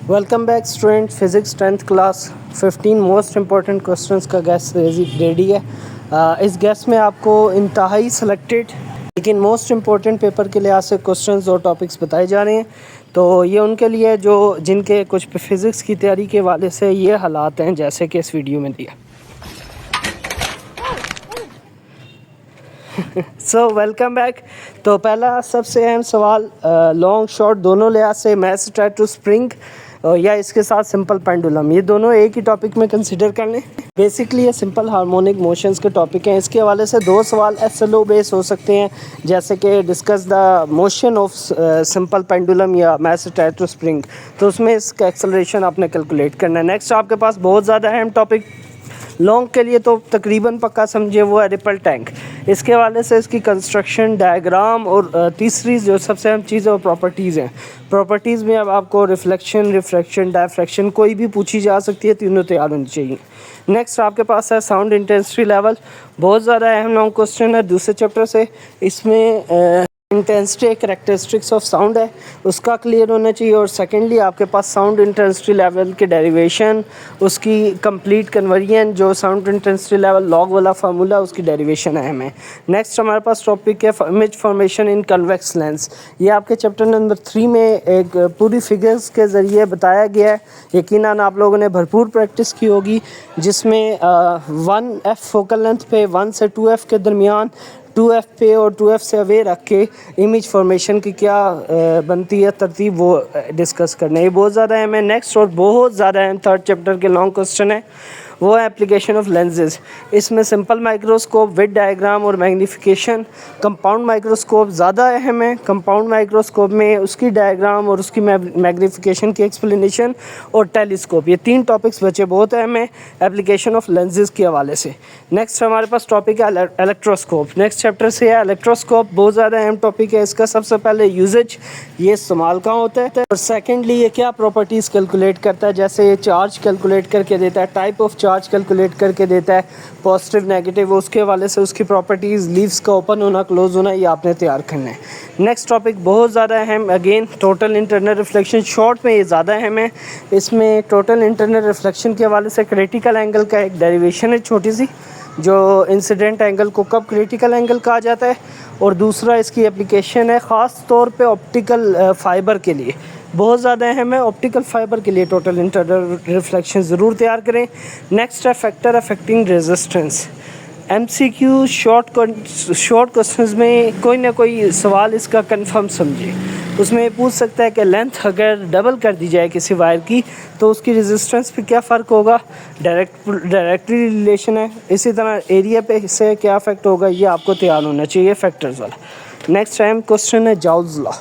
Welcome back student. Physics 10th class 15 most important questions کا gas ready ہے. اس gas میں آپ کو انتہائی سلیکٹڈ لیکن موسٹ امپورٹنٹ پیپر کے لحاظ سے کوسچنز اور ٹاپکس بتائے جا رہے ہیں. تو یہ ان کے لیے جو جن کے کچھ فزکس کی تیاری کے حوالے سے یہ حالات ہیں جیسے کہ اس ویڈیو میں دیا. So welcome back. تو پہلا سب سے اہم سوال لانگ شارٹ دونوں لحاظ سے میس ٹو اسپرنگ یا اس کے ساتھ سمپل پینڈولم، یہ دونوں ایک ہی ٹاپک میں کنسیڈر کر لیں. بیسکلی یہ سمپل ہارمونک موشنز کے ٹاپک ہیں. اس کے حوالے سے دو سوال ایس ایل او بیس ہو سکتے ہیں جیسے کہ discuss the motion of simple pendulum یا میس ٹو اسپرنگ. تو اس میں اس کا ایکسلریشن آپ نے کیلکولیٹ کرنا ہے. نیکسٹ آپ کے پاس بہت زیادہ اہم ٹاپک لانگ کے لیے تو تقریباً پکا سمجھے وہ ہے ریپل ٹینک. اس کے حوالے سے اس کی کنسٹرکشن ڈائیگرام اور تیسری جو سب سے اہم چیز ہے وہ پراپرٹیز ہیں. پراپرٹیز میں اب آپ کو ریفلیکشن، ریفریکشن، ڈائفریکشن کوئی بھی پوچھی جا سکتی ہے، تینوں تیار ہونی چاہیے. نیکسٹ آپ کے پاس ہے ساؤنڈ انٹینسٹی لیول. بہت زیادہ اہم لانگ کوسچن ہے دوسرے چیپٹر سے. اس میں انٹینسٹی ایک کریکٹرسٹکس آف ساؤنڈ ہے، اس کا کلیئر ہونا چاہیے. اور سیکنڈلی آپ کے پاس ساؤنڈ انٹینسٹی لیول کے ڈیریویشن، اس کی کمپلیٹ کنورژن، جو ساؤنڈ انٹینسٹی لیول لاگ والا فارمولا اس کی ڈیریویشن اہم ہے. نیکسٹ ہمارے پاس ٹاپک ہے امیج فارمیشن ان کنویکس لینس. یہ آپ کے چیپٹر نمبر 3 میں ایک پوری فگرز کے ذریعے بتایا گیا ہے. یقیناً آپ لوگوں نے بھرپور پریکٹس کی ہوگی جس میں 1F فوکل لینتھ پہ 1 سے 2F کے درمیان 2F پہ اور 2F سے اوے رکھ کے امیج فارمیشن کی کیا بنتی ہے ترتیب وہ ڈسکس کرنا ہے. یہ بہت زیادہ اہم ہے. نیکسٹ اور بہت زیادہ اہم تھرڈ چیپٹر کے لانگ کوسچن ہے وہ ہے اپلیکیشن آف لینزز. اس میں سمپل مائکروسکوپ وتھ ڈائیگرام اور میگنیفیکیشن. کمپاؤنڈ مائکروسکوپ زیادہ اہم ہے. کمپاؤنڈ مائکروسکوپ میں اس کی ڈائیگرام اور اس کی میگنیفیکیشن کی ایکسپلینیشن اور ٹیلیسکوپ، یہ تین ٹاپکس بچے بہت اہم ہیں اپلیکیشن آف لینزز کے حوالے سے. نیکسٹ ہمارے پاس ٹاپک ہے الیکٹروسکوپ. نیکسٹ چیپٹر سے ہے الیکٹروسکوپ. بہت زیادہ اہم ٹاپک ہے. اس کا سب سے پہلے یوزج، یہ استعمال کہاں ہوتا ہے، اور سیکنڈلی یہ کیا پراپرٹیز کیلکولیٹ کرتا ہے. جیسے یہ چارج کیلکولیٹ کر کے دیتا ہے، ٹائپ آف چارج کیلکولیٹ کر کے دیتا ہے، پازیٹیو نیگیٹو، اس کے حوالے سے اس کی پراپرٹیز، لیوز کا اوپن ہونا کلوز ہونا، یہ آپ نے تیار کرنا ہے. نیکسٹ ٹاپک بہت زیادہ اہم، again total internal reflection. Short میں یہ زیادہ اہم ہے. اس میں ٹوٹل انٹرنل ریفلیکشن کے حوالے سے کریٹیکل اینگل کا ایک ڈیریویشن ہے چھوٹی سی، جو انسیڈنٹ اینگل کو کب کریٹیکل اینگل کہا جاتا ہے، اور دوسرا اس کی اپلیکیشن ہے خاص طور پہ آپٹیکل فائبر کے لیے. بہت زیادہ اہم ہے. آپٹیکل فائبر کے لیے ٹوٹل انٹرنل ریفلیکشن ضرور تیار کریں. نیکسٹ ہے factor affecting resistance. M C Q short questions میں کوئی نہ کوئی سوال اس کا کنفرم سمجھے. اس میں یہ پوچھ سکتا ہے کہ لینتھ اگر ڈبل کر دی جائے کسی وائر کی تو اس کی ریزسٹنس پہ کیا فرق ہوگا. ڈائریکٹلی ریلیشن ہے. اسی طرح ایریا پہ سے کیا افیکٹ ہوگا، یہ آپ کو تیار ہونا چاہیے فیکٹرز والا. نیکسٹ اہم کوسچن ہے جاؤلز لا.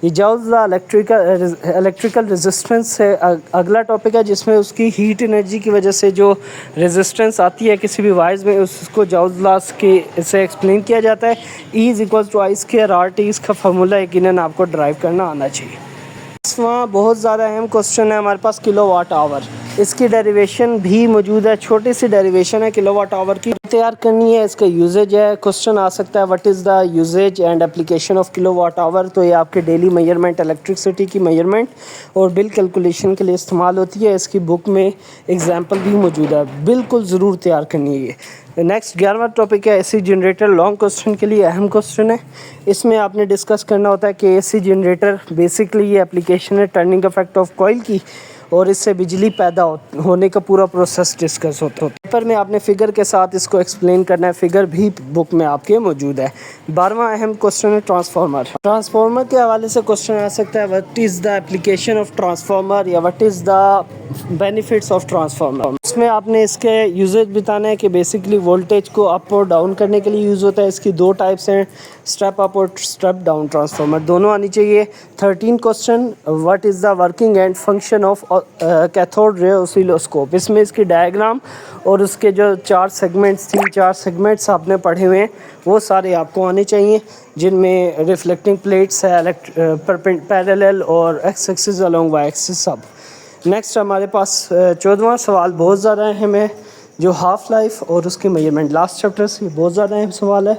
یہ جاؤلز لا الیکٹریکل ریزسٹنس سے اگلا ٹاپک ہے جس میں اس کی ہیٹ انرجی کی وجہ سے جو ریزسٹنس آتی ہے کسی بھی وائرز میں، اس کو جاؤلز لا کے سے ایکسپلین کیا جاتا ہے. E = I²RT. اس کا فارمولا یقیناً آپ کو ڈرائیو کرنا آنا چاہیے. وہاں بہت زیادہ اہم کوسچن ہے ہمارے پاس کلو واٹ آور. اس کی ڈیریویشن بھی موجود ہے، چھوٹی سی ڈیریویشن ہے کلو واٹ آور کی تیار کرنی ہے. اس کا یوزیج ہے. کوسچن آ سکتا ہے what is the usage and application of kilowatt hour. تو یہ آپ کے ڈیلی میجرمنٹ، الیکٹرسٹی کی میجرمنٹ اور بل کیلکولیشن کے لیے استعمال ہوتی ہے. اس کی بک میں ایگزامپل بھی موجود ہے، بالکل ضرور تیار کرنی ہے. نیکسٹ 11واں ٹاپک ہے اے سی جنریٹر. لانگ کوسچن کے لیے اہم کوسچن ہے. اس میں آپ نے ڈسکس کرنا ہوتا ہے کہ اے سی جنریٹر بیسکلی یہ اپلیکیشن ہے ٹرننگ افیکٹ آف کوئل کی، اور اس سے بجلی پیدا ہونے کا پورا پروسیس ڈسکس ہوتا ہے. پیپر میں آپ نے فگر کے ساتھ اس کو ایکسپلین کرنا ہے. فگر بھی بک میں آپ کے موجود ہے. 12واں اہم کوسچن ہے ٹرانسفارمر. ٹرانسفارمر کے حوالے سے کوسچن آ سکتا ہے what is the application of transformer یا what is the benefits of transformer. اس میں آپ نے اس کے یوزیج بتانا ہے کہ بیسکلی وولٹیج کو اپ اور ڈاؤن کرنے کے لیے یوز ہوتا ہے. اس کی دو ٹائپس ہیں، اسٹیپ اپ اور اسٹیپ ڈاؤن ٹرانسفارمر، دونوں آنی چاہیے. 13 question what is the working and function of cathode ray oscilloscope. اس میں اس کی ڈائیگرام اور اس کے جو 4 سیگمنٹس آپ نے پڑھے ہوئے ہیں وہ سارے آپ کو آنے چاہیے، جن میں ریفلیکٹنگ پلیٹس ہے، پیرالل اور X axis along Y axis سب. نیکسٹ ہمارے پاس 14واں سوال بہت زیادہ اہم ہے، جو ہاف لائف اور اس کی میجرمنٹ. لاسٹ چیپٹر سے بہت زیادہ اہم سوال ہے.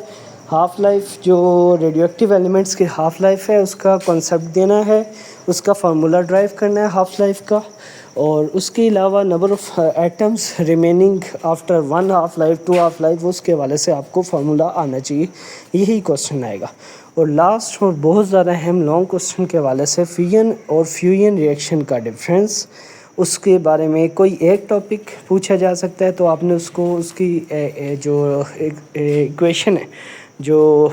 ہاف لائف جو ریڈیو ایکٹیو ایلیمنٹس کی ہاف لائف ہے اس کا کانسیپٹ دینا ہے، اس کا فارمولا ڈرائیو کرنا ہے ہاف لائف کا، اور اس کے علاوہ number of atoms remaining after 1 half life 2 half life, اس کے حوالے سے آپ کو فارمولا آنا چاہیے، یہی کوشچن آئے گا۔ اور لاسٹ اور بہت زیادہ اہم لانگ کوشچن کے حوالے سے فیژن اور فیوژن ریئیکشن کا ڈفرینس، اس کے بارے میں کوئی ایک ٹاپک پوچھا جا سکتا ہے، تو آپ نے اس کو اس کی جو ایکویشن ہے، جو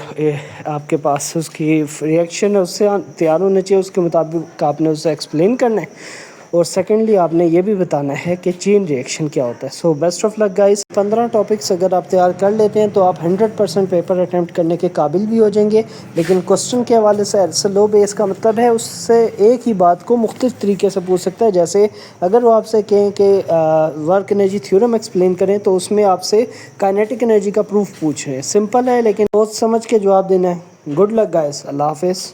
آپ کے پاس اس کی ریئیکشن ہے، اس سے تیار ہونا چاہیے، اس کے مطابق آپ نے اسے ایکسپلین کرنا ہے۔ اور سیکنڈلی آپ نے یہ بھی بتانا ہے کہ چین ریئیکشن کیا ہوتا ہے۔ So best of luck guys, 15 topics اگر آپ تیار کر لیتے ہیں تو آپ 100% پیپر اٹیمپٹ کرنے کے قابل بھی ہو جائیں گے، لیکن کوسچن کے حوالے سے ایسے لو بیس کا مطلب ہے اس سے ایک ہی بات کو مختلف طریقے سے پوچھ سکتا ہے۔ جیسے اگر وہ آپ سے کہیں کہ ورک انرجی تھیورم ایکسپلین کریں تو اس میں آپ سے کائنیٹک انرجی کا پروف پوچھ رہے ہیں، سمپل ہے لیکن سوچ سمجھ کے جواب دینا ہے۔ گڈ لک گائز، اللہ حافظ۔